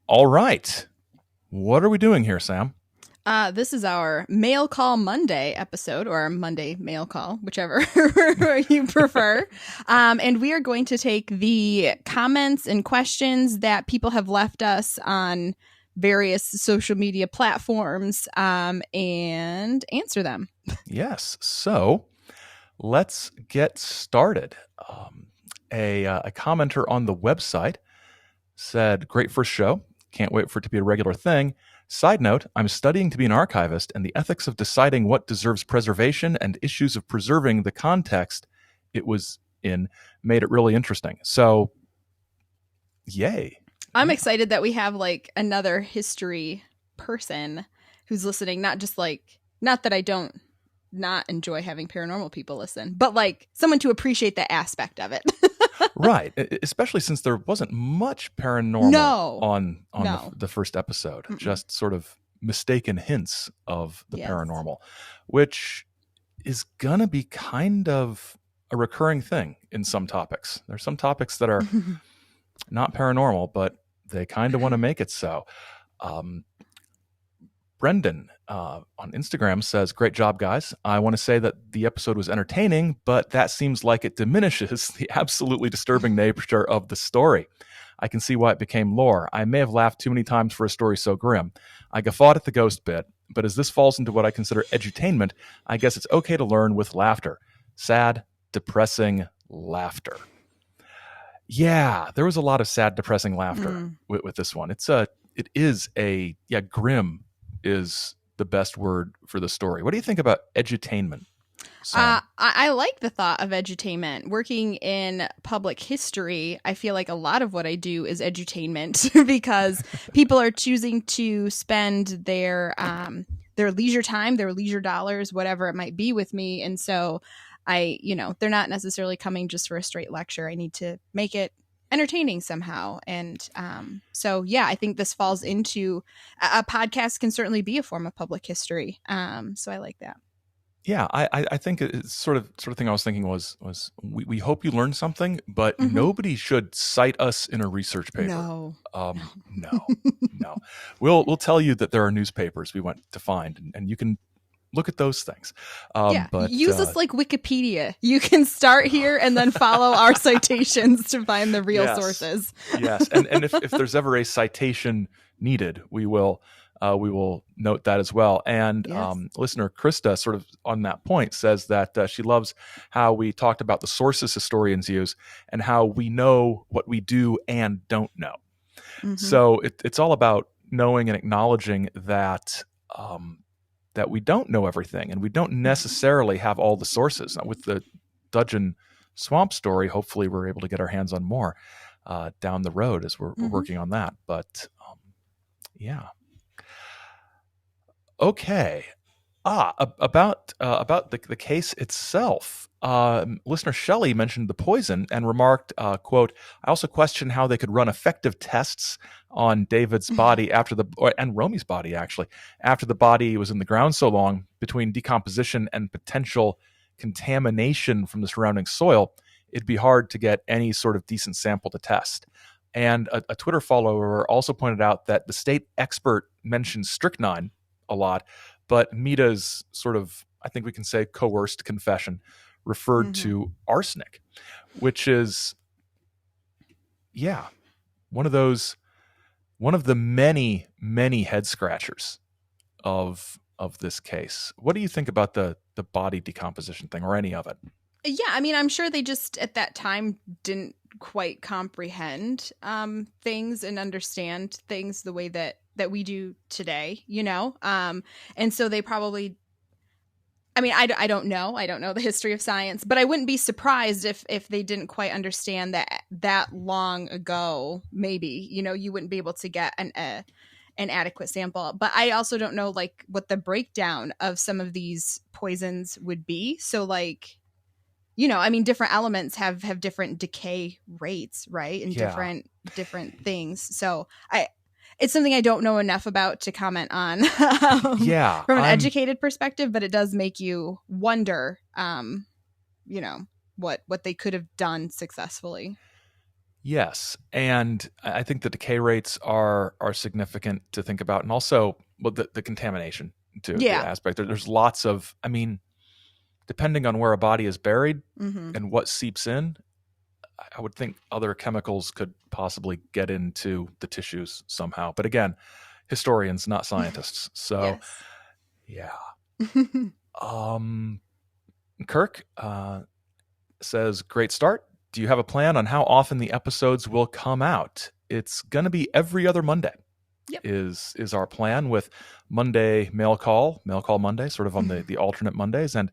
All right. What are we doing here, Sam? This is our Mail Call Monday episode, or our Monday Mail Call, whichever you prefer. And we are going to take the comments and questions that people have left us on various social media platforms and answer them. Yes. So let's get started. A commenter on the website said, "Great first show. Can't wait for it to be a regular thing. Side note, I'm studying to be an archivist, and the ethics of deciding what deserves preservation and issues of preserving the context it was in made it really interesting." So, yay. I'm excited that we have like another history person who's listening, not just like, not that I don't not enjoy having paranormal people listen, but like someone to appreciate the aspect of it. Right. Especially since there wasn't much paranormal on the first episode. Mm-mm. Just sort of mistaken hints of the Yes. paranormal, which is going to be kind of a recurring thing in some topics. There's some topics that are not paranormal, but they kind of want to make it so. Brendan on Instagram says, "Great job, guys. I want to say that the episode was entertaining, but that seems like it diminishes the absolutely disturbing nature of the story. I can see why it became lore. I may have laughed too many times for a story so grim. I guffawed at the ghost bit, but as this falls into what I consider edutainment, I guess it's okay to learn with laughter. Sad, depressing laughter." Yeah, there was a lot of sad, depressing laughter with this one. Grim is the best word for the story. What do you think about edutainment? I like the thought of edutainment. Working in public history, I feel like a lot of what I do is edutainment because people are choosing to spend their leisure time, their leisure dollars, whatever it might be with me. And so they're not necessarily coming just for a straight lecture. I need to make it entertaining somehow. And I think this falls into a podcast can certainly be a form of public history. So I like that. Yeah, I think it's sort of thing I was thinking was we hope you learned something, but nobody should cite us in a research paper. No. No. We'll tell you that there are newspapers we went to find, and you can look at those things. But use us like Wikipedia. You can start here and then follow our citations to find the real sources. Yes, and if there's ever a citation needed, we will note that as well. And listener Krista, sort of on that point, says that she loves how we talked about the sources historians use and how we know what we do and don't know. So it's all about knowing and acknowledging that that we don't know everything and we don't necessarily have all the sources. Now, with the Dudgeon Swamp story, hopefully we're able to get our hands on more down the road as we're working on that. But yeah. Okay. About the case itself. Listener Shelley mentioned the poison and remarked, quote, "I also question how they could run effective tests on David's body and Romy's body, actually, after the body was in the ground so long, between decomposition and potential contamination from the surrounding soil. It'd be hard to get any sort of decent sample to test." And a Twitter follower also pointed out that the state expert mentioned strychnine a lot, but Mita's sort of, I think we can say, coerced confession referred to arsenic, which is, one of the many, many head scratchers of this case. What do you think about the body decomposition thing, or any of it? Yeah, I mean, I'm sure they just at that time didn't quite comprehend things and understand things the way that we do today, and so they probably, I mean, I don't know the history of science, but I wouldn't be surprised if they didn't quite understand that long ago. Maybe you wouldn't be able to get an adequate sample. But I also don't know like what the breakdown of some of these poisons would be. So like, I mean, different elements have different decay rates, right? And different things. So it's something I don't know enough about to comment on from an educated perspective, but it does make you wonder, what they could have done successfully. Yes, and I think the decay rates are significant to think about, and also the contamination to the Yeah. aspect. There's lots of, I mean, depending on where a body is buried Mm-hmm. and what seeps in, I would think other chemicals could possibly get into the tissues somehow. But again, historians, not scientists. So Yes. yeah. Um, Kirk says, "Great start. Do you have a plan on how often the episodes will come out?" It's gonna be every other Monday. Yep. Is our plan, with Monday mail call Monday, sort of on the alternate Mondays, and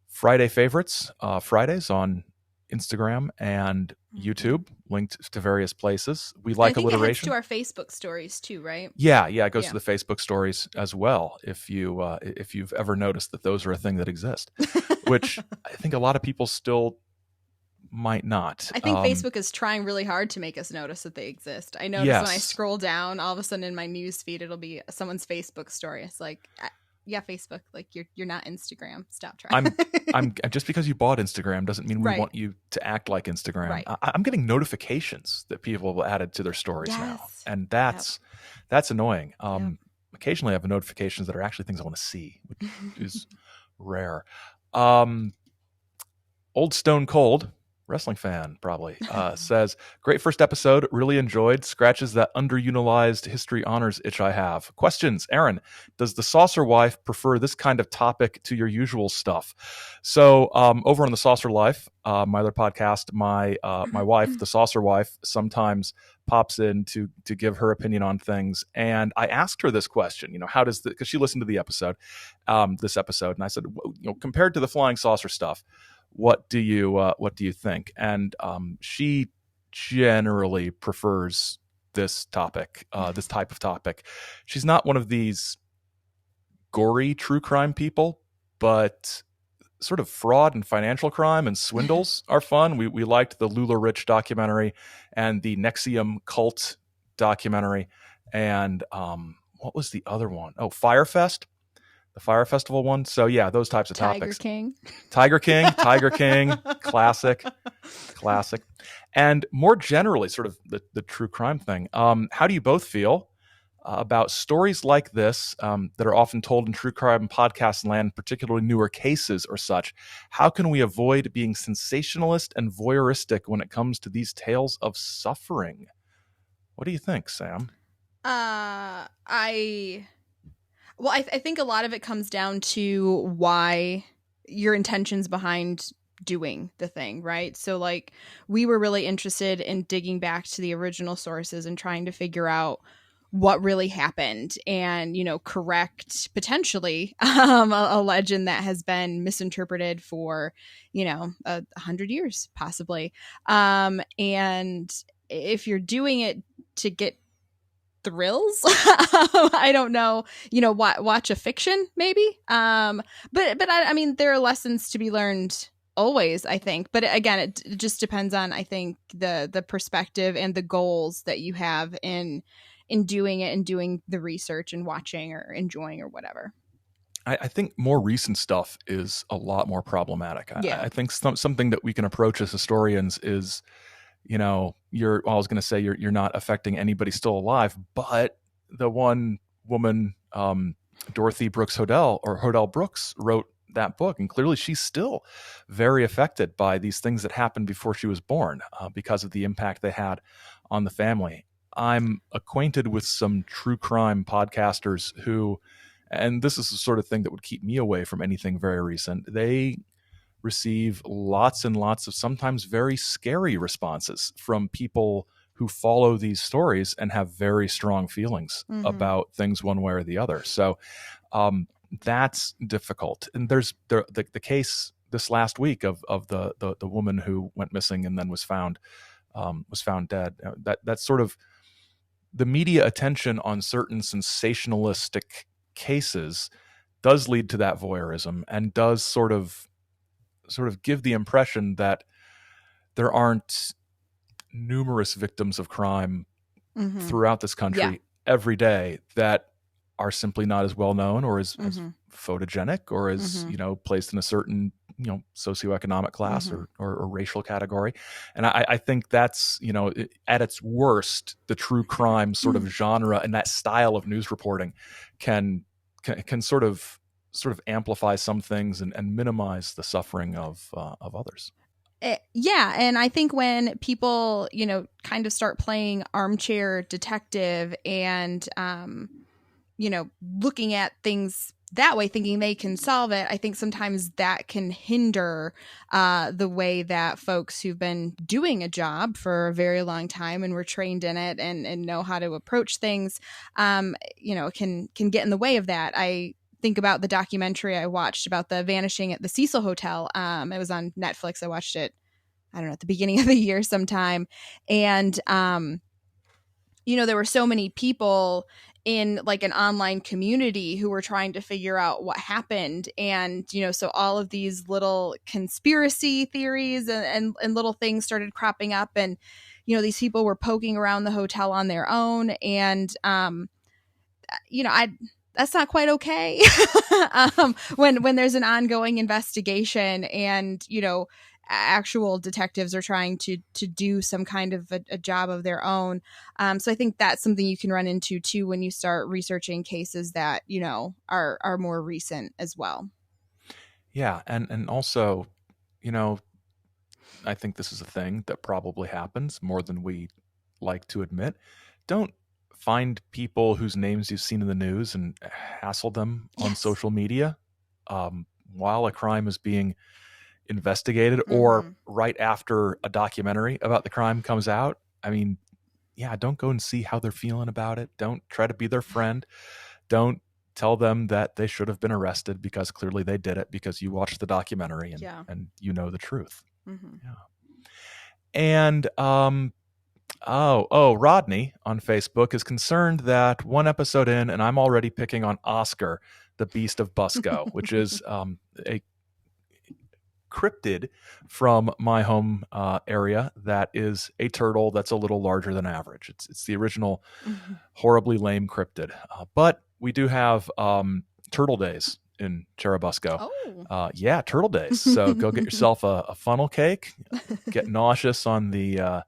Friday favorites Fridays on Instagram and YouTube, linked to various places. We I like think it heads to alliteration. our Facebook stories too, right? Yeah, it goes Yeah. to the Facebook stories as well. If you've ever noticed that those are a thing that exist, which I think a lot of people still might not. I think Facebook is trying really hard to make us notice that they exist. I notice when I Yes, scroll down, all of a sudden in my news feed, it'll be someone's Facebook story. It's like, yeah, Facebook, like you're not Instagram. Stop trying. I'm just because you bought Instagram doesn't mean we Right. want you to act like Instagram. Right. I'm getting notifications that people have added to their stories now, Yes. and that's annoying. Occasionally, I have notifications that are actually things I want to see, which is rare. Old Stone Cold, wrestling fan probably, says, "Great first episode, really enjoyed, scratches that underutilized history honors itch I have. Questions, Aaron, does the Saucer Wife prefer this kind of topic to your usual stuff?" So over on the Saucer Life, my other podcast, my wife, the Saucer Wife, sometimes pops in to give her opinion on things, and I asked her this question, how does because she listened to the episode, this episode, and I said, compared to the flying saucer stuff, what do you think? And she generally prefers this topic, this type of topic. She's not one of these gory true crime people, but sort of fraud and financial crime and swindles are fun. We liked the Lula Rich documentary and the Nexium cult documentary, and what was the other one? Oh, Firefest, the Fire Festival one. So yeah, those types of topics. Tiger King, classic. And more generally, sort of the true crime thing. How do you both feel about stories like this that are often told in true crime podcast land, particularly newer cases or such? How can we avoid being sensationalist and voyeuristic when it comes to these tales of suffering? What do you think, Sam? I think a lot of it comes down to why your intentions behind doing the thing, right? So like we were really interested in digging back to the original sources and trying to figure out what really happened and, correct potentially a legend that has been misinterpreted for, 100 years possibly. And if you're doing it to get thrills, I don't know, watch a fiction maybe, but I mean there are lessons to be learned always, I think, but again it just depends on, I think, the perspective and the goals that you have in doing it and doing the research and watching or enjoying or whatever. I think more recent stuff is a lot more problematic. Yeah. I think something that we can approach as historians is, I was going to say you're not affecting anybody still alive, but the one woman, Dorothy Brooks Hodel Brooks, wrote that book, and clearly she's still very affected by these things that happened before she was born, because of the impact they had on the family. I'm acquainted with some true crime podcasters who, and this is the sort of thing that would keep me away from anything very recent, they receive lots and lots of sometimes very scary responses from people who follow these stories and have very strong feelings about things one way or the other. So that's difficult. And there's the case this last week of the woman who went missing and then was found dead. That's sort of the media attention on certain sensationalistic cases does lead to that voyeurism and does sort of give the impression that there aren't numerous victims of crime throughout this country every day that are simply not as well known or as photogenic or as placed in a certain socioeconomic class Mm-hmm. or racial category. And I think that's, at its worst, the true crime sort of genre and that style of news reporting can sort of amplify some things and minimize the suffering of others. Yeah, and I think when people, kind of start playing armchair detective and, looking at things that way, thinking they can solve it, I think sometimes that can hinder the way that folks who've been doing a job for a very long time and were trained in it and know how to approach things, can get in the way of that. I think about the documentary I watched about the vanishing at the Cecil Hotel. It was on Netflix. I watched it, I don't know, at the beginning of the year sometime. And, there were so many people in like an online community who were trying to figure out what happened. And, so all of these little conspiracy theories and little things started cropping up. And, these people were poking around the hotel on their own. And, that's not quite okay. When there's an ongoing investigation and, actual detectives are trying to do some kind of a job of their own. So I think that's something you can run into too when you start researching cases that, are more recent as well. Yeah. And also, I think this is a thing that probably happens more than we like to admit. Don't find people whose names you've seen in the news and hassle them on Yes. social media while a crime is being investigated or Mm-hmm. right after a documentary about the crime comes out. I mean, yeah, don't go and see how they're feeling about it. Don't try to be their friend. Don't tell them that they should have been arrested because clearly they did it because you watched the documentary and you know the truth. Mm-hmm. Yeah. And Rodney on Facebook is concerned that one episode in, and I'm already picking on Oscar, the Beast of Busco, which is a cryptid from my home area that is a turtle that's a little larger than average. It's the original horribly lame cryptid. But we do have turtle days in Cherubusco. Oh. Yeah, turtle days. So go get yourself a funnel cake, get nauseous on the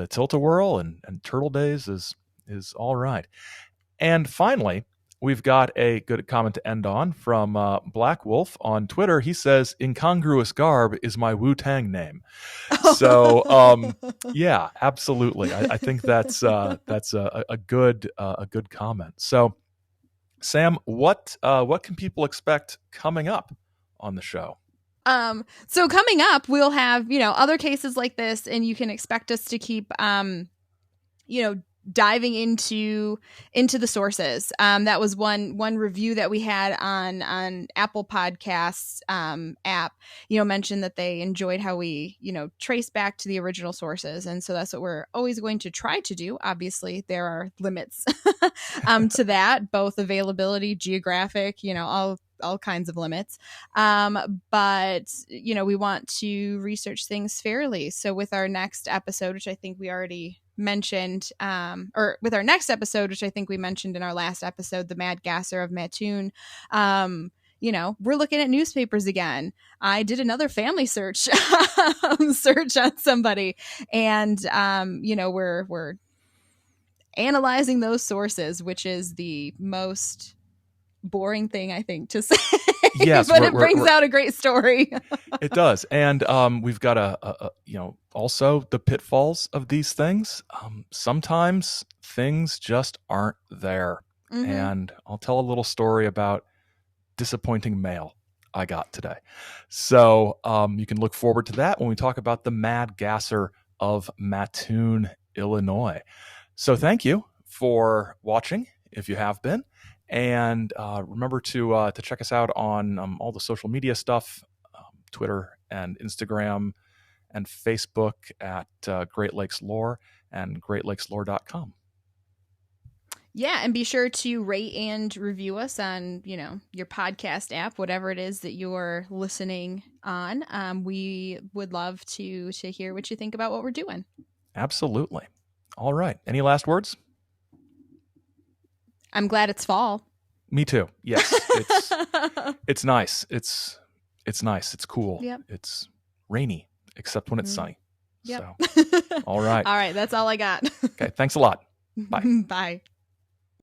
tilt-a-whirl, and turtle days is all right. And finally, we've got a good comment to end on from Black Wolf on Twitter. He says, "Incongruous garb is my Wu-Tang name." So, yeah, absolutely. I think that's a good comment. So, Sam, what can people expect coming up on the show? So coming up, we'll have, other cases like this, and you can expect us to keep, diving into the sources. That was one review that we had on Apple Podcasts app, mentioned that they enjoyed how we, trace back to the original sources. And so that's what we're always going to try to do. Obviously, there are limits to that, both availability, geographic, all kinds of limits. But, we want to research things fairly. So with our next episode, which I think we already mentioned, or with our next episode, which I think we mentioned in our last episode, the Mad Gasser of Mattoon, we're looking at newspapers again. I did another family search on somebody, and, we're analyzing those sources, which is the most boring thing I think to say. Yes, but it brings out a great story. It does. And we've got also the pitfalls of these things. Sometimes things just aren't there. Mm-hmm. And I'll tell a little story about disappointing mail I got today. So you can look forward to that when we talk about the Mad Gasser of Mattoon, Illinois. So thank you for watching, if you have been. And remember to check us out on all the social media stuff, Twitter and Instagram and Facebook at Great Lakes Lore and greatlakeslore.com. Yeah, and be sure to rate and review us on, your podcast app, whatever it is that you're listening on. We would love to hear what you think about what we're doing. Absolutely. All right. Any last words? I'm glad it's fall. Me too. Yes. It's nice. It's It's nice. It's cool. Yep. It's rainy, except when it's sunny. Yep. So, all right. All right. That's all I got. Okay. Thanks a lot. Bye. Bye.